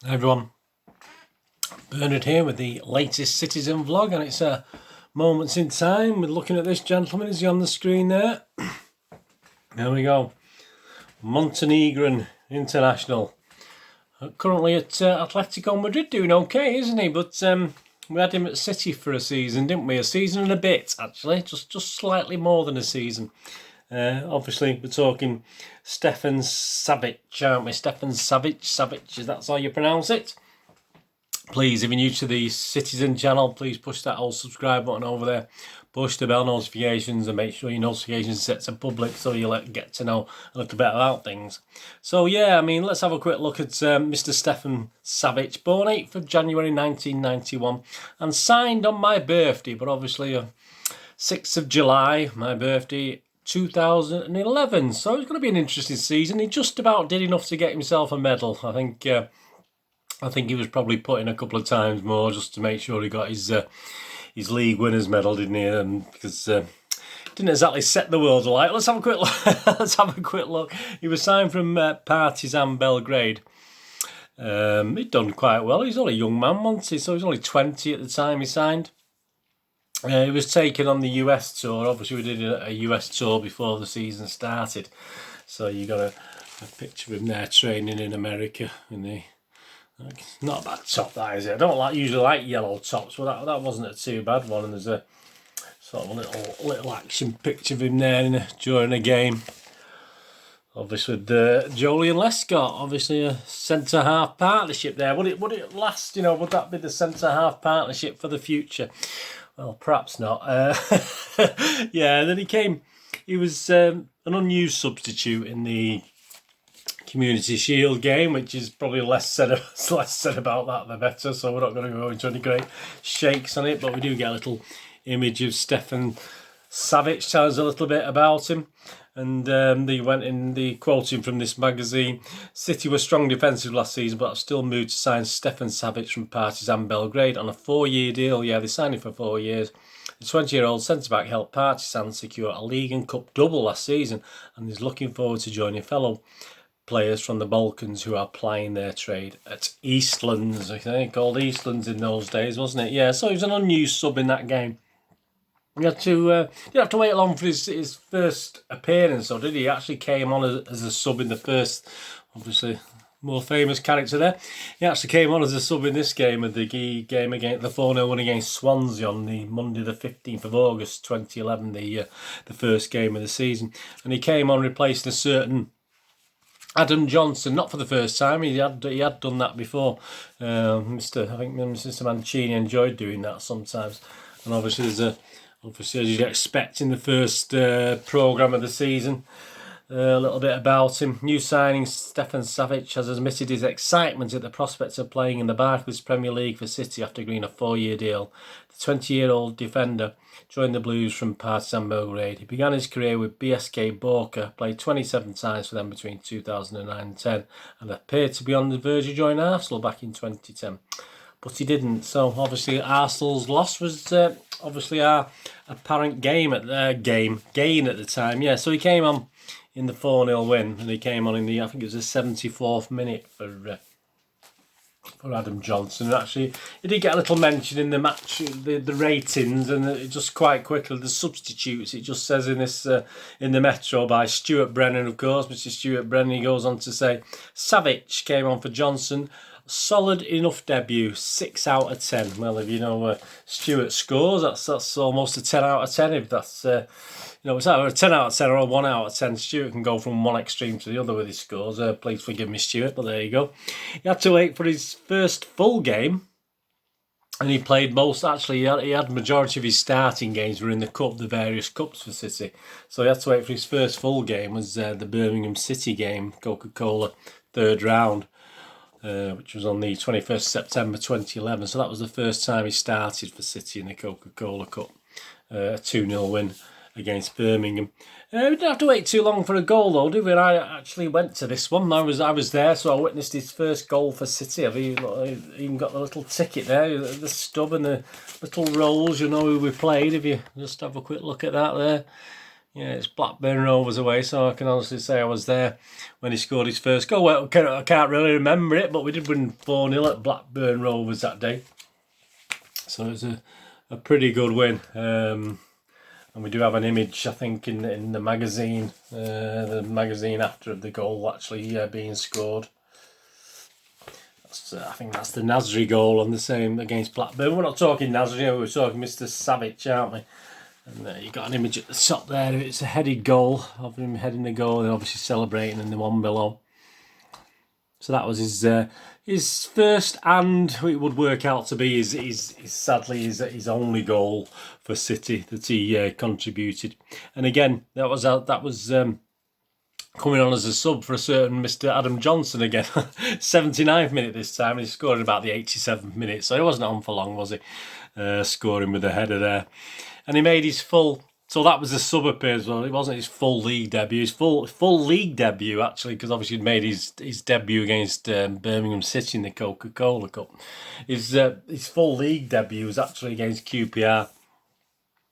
Hi everyone, Bernard here with the latest Citizen vlog, and it's a moments in time. We're looking at this gentleman. Is he on the screen there? There we go. Montenegrin international. Currently at Atletico Madrid, doing okay, isn't he? But we had him at City for a season, didn't we? A season and a bit, actually. Just slightly more than a season. Obviously, we're talking Stefan Savic, aren't we? Stefan Savic, that's how you pronounce it. Please, if you're new to the Citizen channel, please push that old subscribe button over there. Push the bell notifications and make sure your notifications set to public so you'll get to know a little bit about things. So yeah, I mean, let's have a quick look at Mr. Stefan Savic, born 8th of January 1991 and signed on my birthday, but obviously 6th of July, my birthday, 2011. So it's going to be an interesting season. He just about did enough to get himself a medal. I think he was probably put in a couple of times more just to make sure he got his league winners medal, didn't he? Because didn't exactly set the world alight. Let's have a quick look. Let's have a quick look. He was signed from Partizan Belgrade. He'd done quite well. He's only a young man, wasn't he? So he was only 20 at the time he signed. He was taken on the US tour. Obviously, we did a US tour before the season started. So you got a picture of him there training in America in the. Not a bad top, that is it. I don't usually like yellow tops, but that wasn't a too bad one. And there's a sort of a little action picture of him there during a game. Obviously, with Jolie and Lescott, obviously a centre half partnership there. Would it last? You know, would that be the centre half partnership for the future? Well, perhaps not. Yeah. Then he was an unused substitute in the Community Shield game, which is probably less said about that the better, so we're not going to go into any great shakes on it, but we do get a little image of Stefan Savic, tells a little bit about him. And they quoting from this magazine: City were strong defensive last season, but have still moved to sign Stefan Savic from Partizan Belgrade on a 4-year deal. Yeah, they signed him for 4 years. The 20-year-old centre-back helped Partizan secure a league and cup double last season, and is looking forward to joining fellow players from the Balkans who are plying their trade at Eastlands. I think called Eastlands in those days, wasn't it? Yeah, so he was an unused sub in that game. You had to wait long for his first appearance, though, did he? He actually came on as a sub in the first, obviously more famous character there. He actually came on as a sub in this game, of the game against the 4-0 win against Swansea on the Monday the 15th of August 2011, the first game of the season, and he came on replacing a certain Adam Johnson, not for the first time. He had done that before. I think Mr. Mancini enjoyed doing that sometimes. And obviously as you'd expect in the first programme of the season, a little bit about him. New signing Stefan Savic has admitted his excitement at the prospect of playing in the Barclays Premier League for City after agreeing a 4-year deal. The 20-year-old defender joined the Blues from Partizan Belgrade. He began his career with BSK Boca, played 27 times for them between 2009 and 10, and appeared to be on the verge of joining Arsenal back in 2010. But he didn't. So obviously Arsenal's loss was obviously our apparent gain at the time. Yeah, so he came on in the 4-0 win, and he came on in the, I think it was the 74th minute for Adam Johnson. And actually, he did get a little mention in the match, the ratings, and it just quite quickly, the substitutes, it just says in this in the Metro by Stuart Brennan, of course, Mr. Stuart Brennan. He goes on to say, Savic came on for Johnson. Solid enough debut, 6 out of 10. Well, if you know Stuart scores, that's almost a 10 out of 10. If that's it's either a 10 out of 10 or a 1 out of 10. Stuart can go from one extreme to the other with his scores. Please forgive me, Stuart, but there you go. He had to wait for his first full game, and he played most. Actually, he had majority of his starting games were in the various cups for City. So he had to wait for his first full game. Was the Birmingham City game, Coca-Cola third round. Which was on the 21st September 2011. So that was the first time he started for City in the Coca-Cola Cup. A 2-0 win against Birmingham. We didn't have to wait too long for a goal, though, did we? And I actually went to this one. I was there, so I witnessed his first goal for City. I've even got the little ticket there, the stub and the little rolls. You know who we played. If you just have a quick look at that there. Yeah, it's Blackburn Rovers away, so I can honestly say I was there when he scored his first goal. Well, I can't really remember it, but we did win 4-0 at Blackburn Rovers that day. So it was a pretty good win. And we do have an image, I think, in the magazine after the goal actually being scored. I think that's the Nasri goal on the same against Blackburn. We're not talking Nasri, we're talking Mr. Savic, aren't we? And you got an image at the top there. It's a headed goal of him heading the goal and obviously celebrating in the one below. So that was his first, and it would work out to be sadly his only goal for City that he contributed. And again, that was coming on as a sub for a certain Mr. Adam Johnson again. 79th minute this time, and he scored in about the 87th minute, so he wasn't on for long, was he? Scoring with a header there. And he made his full, so that was a sub appearance. Well, it wasn't his full league debut, his full league debut actually, because obviously he'd made his debut against Birmingham City in the Coca-Cola Cup. His full league debut was actually against QPR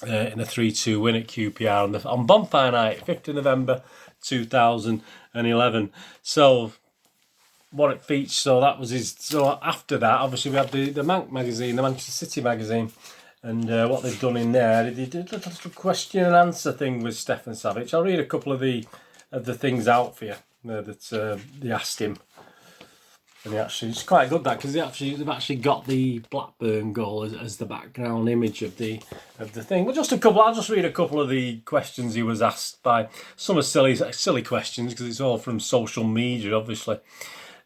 in a 3-2 win at QPR on Bonfire Night, 5th of November 2011. So what it featured, so that was his. So after that, obviously we had the Manc magazine, the Manchester City magazine. And what they've done in there, they did a little question and answer thing with Stefan Savic. I'll read a couple of the things out for you that they asked him. And it's quite good that, because they've actually got the Blackburn goal as the background image of the thing. But I'll just read a couple of the questions he was asked by. Some are silly questions because it's all from social media, obviously.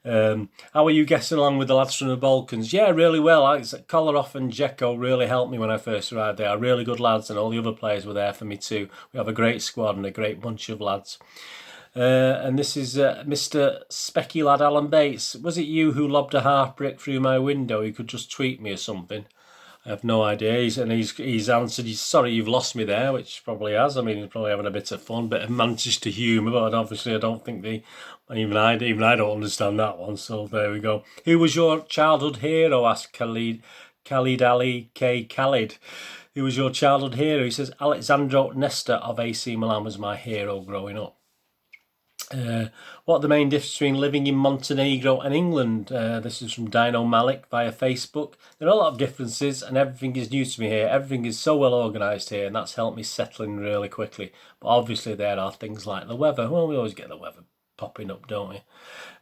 How are you getting along with the lads from the Balkans? Yeah, really well. Kolarov and Dzeko really helped me when I first arrived. They are really good lads, and all the other players were there for me too. We have a great squad and a great bunch of lads. And this is Mr. Specky lad Alan Bates. Was it you who lobbed a half brick through my window? You could just tweet me or something. I have no idea. He's answered, he's sorry you've lost me there, which probably has. I mean, he's probably having a bit of fun, bit of Manchester humour, but obviously I don't think even I don't understand that one. So there we go. Who was your childhood hero? Asked Khalid Ali K. Khalid. Who was your childhood hero? He says Alexandro Nesta of AC Milan was my hero growing up. What are the main differences between living in Montenegro and England? This is from Dino Malik via Facebook. There are a lot of differences and everything is new to me here. Everything is so well organised here, and that's helped me settle in really quickly. But obviously there are things like the weather. Well, we always get the weather popping up, don't we?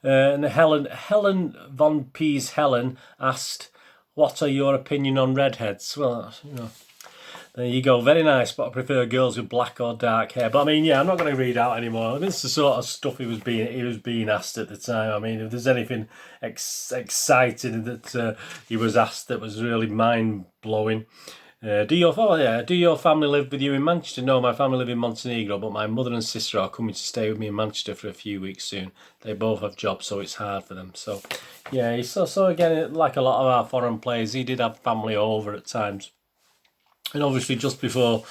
And Helen von Pease Helen asked, what are your opinion on redheads? Well, there you go, very nice, but I prefer girls with black or dark hair. But I mean, yeah, I'm not going to read out anymore. This is the sort of stuff he was being asked at the time. I mean, if there's anything exciting that he was asked that was really mind-blowing. Do your family live with you in Manchester? No, my family live in Montenegro, but my mother and sister are coming to stay with me in Manchester for a few weeks soon. They both have jobs, so it's hard for them. So, yeah, so again, like a lot of our foreign players, he did have family over at times. And obviously, just before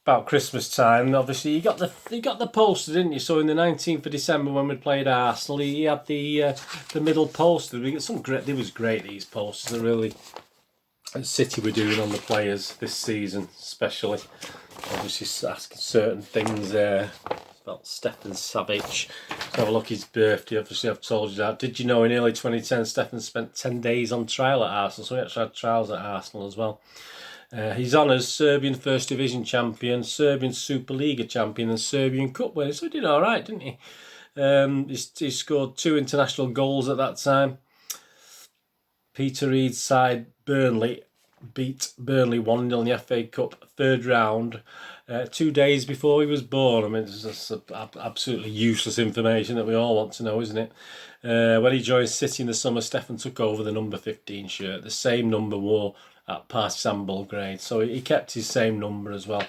about Christmas time, obviously you got the poster, didn't you? So in the 19th of December when we played Arsenal, he had the middle poster. We got some great. It was great, these posters. They really City were doing on the players this season, especially. Obviously asking certain things there about Stefan Savic. Let's have a look at his birthday. Obviously I've told you that. Did you know in early 2010 Stefan spent 10 days on trial at Arsenal? So he actually had trials at Arsenal as well. His honours, Serbian First Division champion, Serbian Superliga champion and Serbian Cup winner. So he did alright, didn't he? He scored 2 international goals at that time. Peter Reid's side, Burnley, beat Burnley 1-0 in the FA Cup third round 2 days before he was born. I mean, it's just absolutely useless information that we all want to know, isn't it? When he joined City in the summer, Stefan took over the number 15 shirt, the same number wore at Partizan Belgrade. So he kept his same number as well.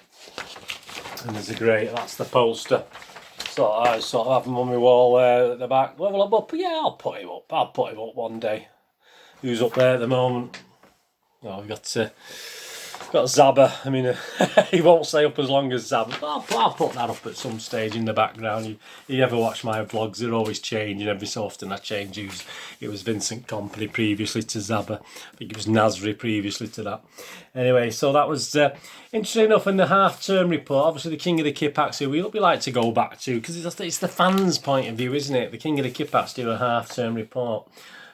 And that's the poster. So I sort of have him on my wall there at the back. Well, yeah, I'll put him up one day. Who's up there at the moment? Oh, we've got got Zabba. I mean, he won't stay up as long as Zabba, but I'll put that up at some stage in the background. You ever watch my vlogs, they're always changing. Every so often I change who's. It was Vincent Kompany previously to Zabba. I think it was Nasri previously to that. Anyway, so that was interesting enough in the half-term report. Obviously, the King of the Kippax, who we like to go back to, because it's the fans' point of view, isn't it? The King of the Kippax do a half-term report.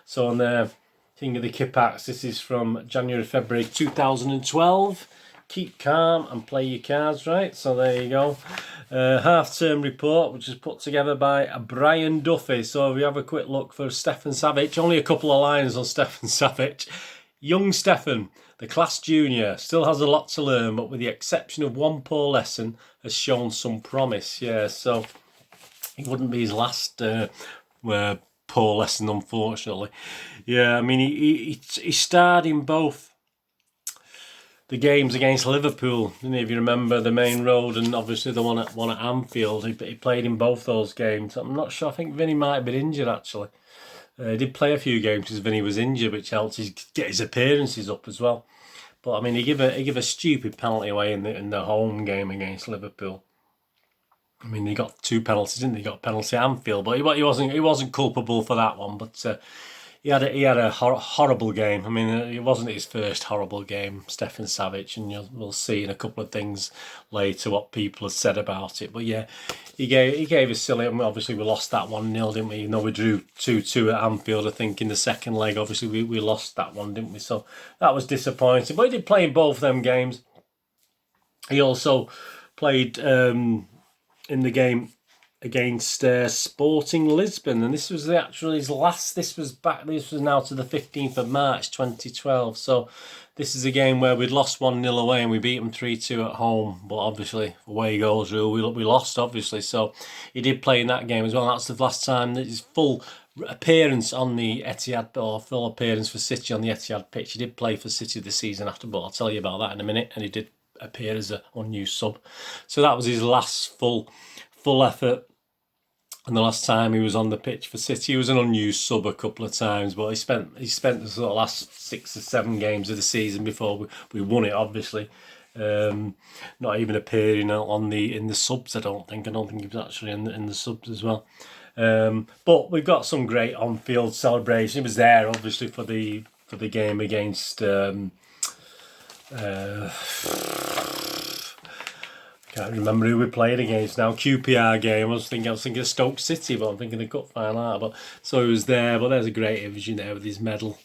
So on the King of the Kippax, this is from January, February 2012. Keep calm and play your cards right. So there you go. Half-term report, which is put together by Brian Duffy. So if we have a quick look for Stefan Savic, only a couple of lines on Stefan Savic. Young Stefan, the class junior, still has a lot to learn, but with the exception of one poor lesson, has shown some promise. Yeah, so it wouldn't be his last poor lesson, unfortunately. Yeah, I mean, he starred in both the games against Liverpool, didn't he? If you remember, the main road and obviously the one at Anfield. He played in both those games. I'm not sure. I think Vinny might have been injured actually. He did play a few games because Vinny was injured, which helped get his appearances up as well. But I mean, he gave a stupid penalty away in the home game against Liverpool. I mean, he got 2 penalties, didn't he? He got a penalty at Anfield, but he wasn't culpable for that one. But he had a horrible game. I mean, it wasn't his first horrible game, Stefan Savic, and we'll see in a couple of things later what people have said about it. But yeah, he gave us silly. I mean, obviously, we lost that 1-0, didn't we? Even though we drew 2-2 at Anfield, I think in the second leg. Obviously, we lost that one, didn't we? So that was disappointing. But he did play in both them games. He also played in the game against Sporting Lisbon, and this was his last. This was now to the 15th of March 2012. So this is a game where we'd lost 1-0 away and we beat them 3-2 at home. But obviously, away goals rule, we lost obviously. So he did play in that game as well. That's the last time that his full appearance on the Etihad, or full appearance for City on the Etihad pitch. He did play for City this season after, but I'll tell you about that in a minute. And he did appear as an unused sub. So that was his last full effort. And the last time he was on the pitch for City, he was an unused sub a couple of times, but he spent the sort of last 6 or 7 games of the season before we won it. Obviously, not even appearing in the subs. I don't think he was actually in the subs as well. But we've got some great on-field celebration. He was there obviously for the game against. Can't remember who we played against now. QPR game. I was thinking of Stoke City, but I'm thinking the cup final. But so he was there. But there's a great image there with his medal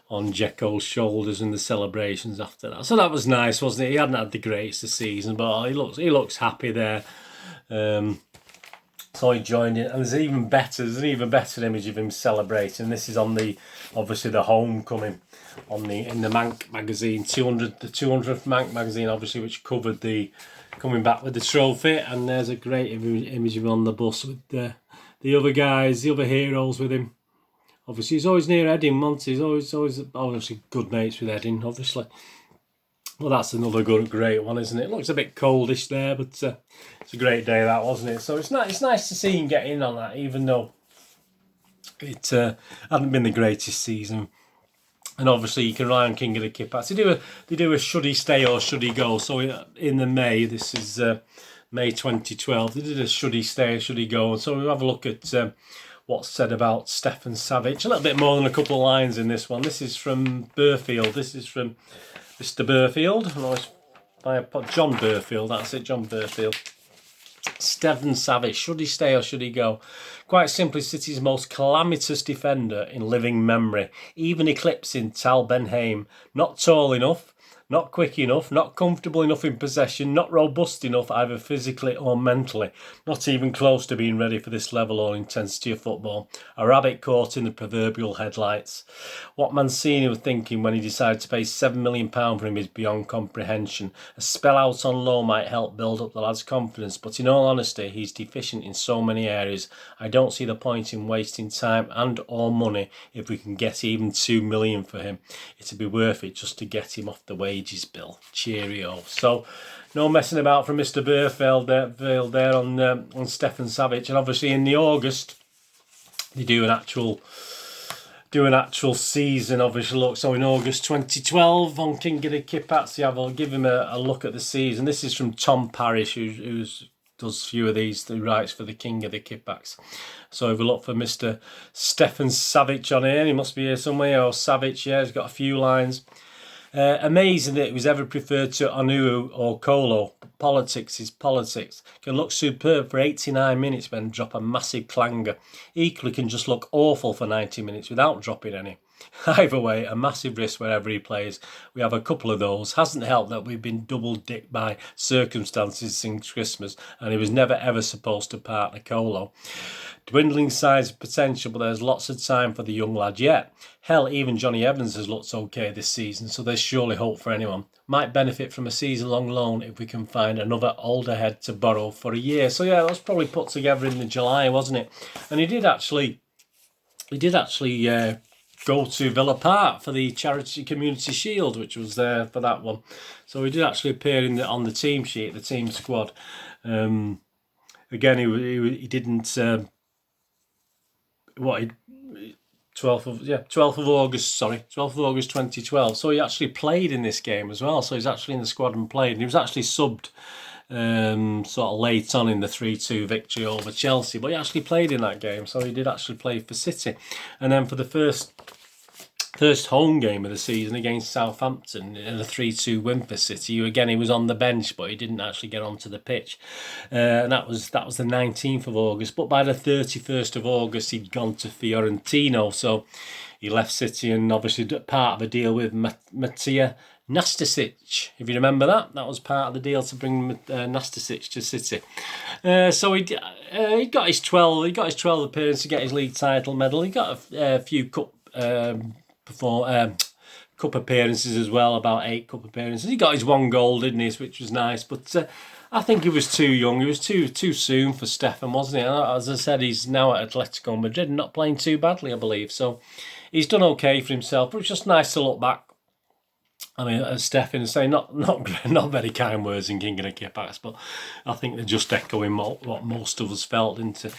on Dzeko's shoulders and the celebrations after that. So that was nice, wasn't it? He hadn't had the greatest of season, but he looks happy there. So he joined in, and there's an even better image of him celebrating. This is on obviously the homecoming in the Mank magazine, the 200th Mank magazine, obviously, which covered the coming back with the trophy. And there's a great image of him on the bus with the other guys, the other heroes with him. Obviously, he's always near Edding, Monty. He's always obviously good mates with Edding, obviously. Well, that's another great one, isn't it? It looks a bit coldish there, but it's a great day, that, wasn't it? So it's nice to see him get in on that, even though it hadn't been the greatest season. And obviously, you can rely on King of the Kippax. They do a should he stay or should he go. So in the May, this is May 2012, they did a should he stay or should he go. And so we'll have a look at what's said about Stefan Savic. A little bit more than a couple of lines in this one. This is from Burfield. This is from Mr. Burfield. John Burfield, that's it, John Burfield. Stefan Savic, should he stay or should he go? Quite simply, City's most calamitous defender in living memory, even eclipsing Tal Ben-Haim. Not tall enough, not quick enough, not comfortable enough in possession, not robust enough either physically or mentally, not even close to being ready for this level or intensity of football. A rabbit caught in the proverbial headlights. What Mancini was thinking when he decided to pay £7 million for him is beyond comprehension. A spell out on loan might help build up the lad's confidence, but in all honesty, he's deficient in so many areas. I don't see the point in wasting time and or money if we can get even £2 million for him. It'd be worth it just to get him off the wages bill. Cheerio. So no messing about from Mr. Burfield there on Stefan Savic. And obviously in the August they do an actual do an actual season, obviously. Look, so in August 2012 on King of the Kipbacks, yeah, I'll give him a look at the season. This is from Tom Parrish, who does a few of these, who writes for the King of the Kipbacks. So if we look for Mr. Stefan Savic on here, he must be here somewhere, or Savic, yeah, he's got a few lines. Amazing that it was ever preferred to Onuo or Kolo. Politics is politics. Can look superb for 89 minutes then drop a massive clanger. Equally can just look awful for 90 minutes without dropping any. Either way, a massive risk wherever he plays. We have a couple of those. Hasn't helped that we've been double-dicked by circumstances since Christmas, and he was never ever supposed to partner Kolo. Dwindling size of potential, but there's lots of time for the young lad yet. Hell, even Johnny Evans has looked okay this season, so there's surely hope for anyone. Might benefit from a season-long loan if we can find another older head to borrow for a year. So yeah, that was probably put together in the July, wasn't it? And he did actually go to Villa Park for the Charity Community Shield, which was there for that one. So he did actually appear on the team sheet, the team squad. Again, he didn't. 12th of August 2012. So he actually played in this game as well. So he's actually in the squad and played. And he was actually subbed sort of late on in the 3-2 victory over Chelsea. But he actually played in that game. So he did actually play for City. And then for the first home game of the season against Southampton in a 3-2 win for City. Again, he was on the bench, but he didn't actually get onto the pitch. And that was the 19th of August. But by the 31st of August, he'd gone to Fiorentina. So he left City and obviously part of a deal with Matija Nastasic. If you remember that was part of the deal to bring Nastasic to City. So he got his 12 appearances to get his league title medal. He got a few cup appearances as well, about 8 cup appearances. He got his 1 goal, didn't he, which was nice. But I think he was too young. He was too soon for Stefan, wasn't he? And as I said, he's now at Atletico Madrid, not playing too badly, I believe. So he's done okay for himself. But it's just nice to look back. I mean, Stefan is saying not very kind words in King of the Kipbacks, but I think they're just echoing what most of us felt into.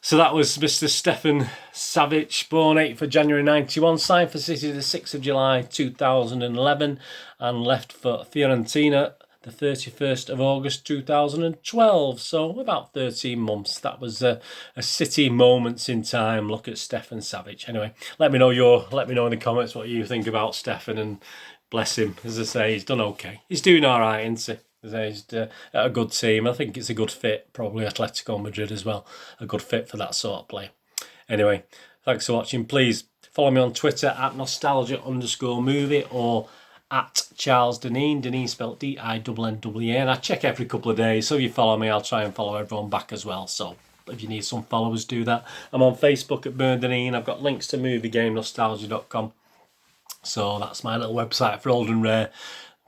So that was Mr. Stefan Savic, born 8th of January 91, signed for City the 6th of July 2011 and left for Fiorentina the 31st of August 2012. So about 13 months. That was a City moments in time. Look at Stefan Savic. Anyway, let me know in the comments what you think about Stefan, and bless him. As I say, he's done okay. He's doing all right, isn't he? He's at a good team. I think it's a good fit, probably Atletico Madrid as well. A good fit for that sort of play. Anyway, thanks for watching. Please follow me on Twitter at nostalgia_movie or at Charles Deneen. Deneen spelled D-I-N-N-E-E. And I check every couple of days. So if you follow me, I'll try and follow everyone back as well. So if you need some followers, do that. I'm on Facebook at Burn Deneen. I've got links to moviegamenostalgia.com. So that's my little website for old and rare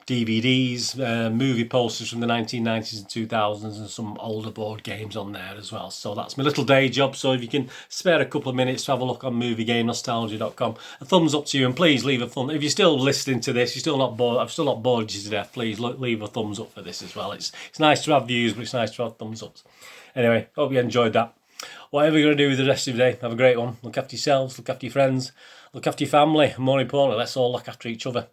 DVDs, movie posters from the 1990s and 2000s, and some older board games on there as well. So that's my little day job. So if you can spare a couple of minutes to have a look on moviegamenostalgia.com, a thumbs up to you, and please leave a thumb. If you're still listening to this, you're still not bored, I've still not bored you to death, please leave a thumbs up for this as well. It's nice to have views, but it's nice to have thumbs ups. Anyway, hope you enjoyed that. Whatever you're going to do with the rest of your day, have a great one. Look after yourselves, look after your friends, look after your family, and more importantly, let's all look after each other.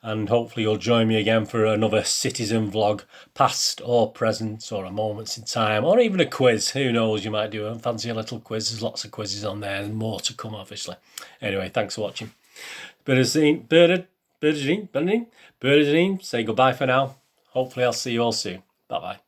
And hopefully you'll join me again for another Citizen vlog, past or present, or a moments in time, or even a quiz. Who knows, you might do a fancy a little quiz. There's lots of quizzes on there and more to come, obviously. Anyway, thanks for watching. Bernadine, say goodbye for now. Hopefully I'll see you all soon. Bye-bye.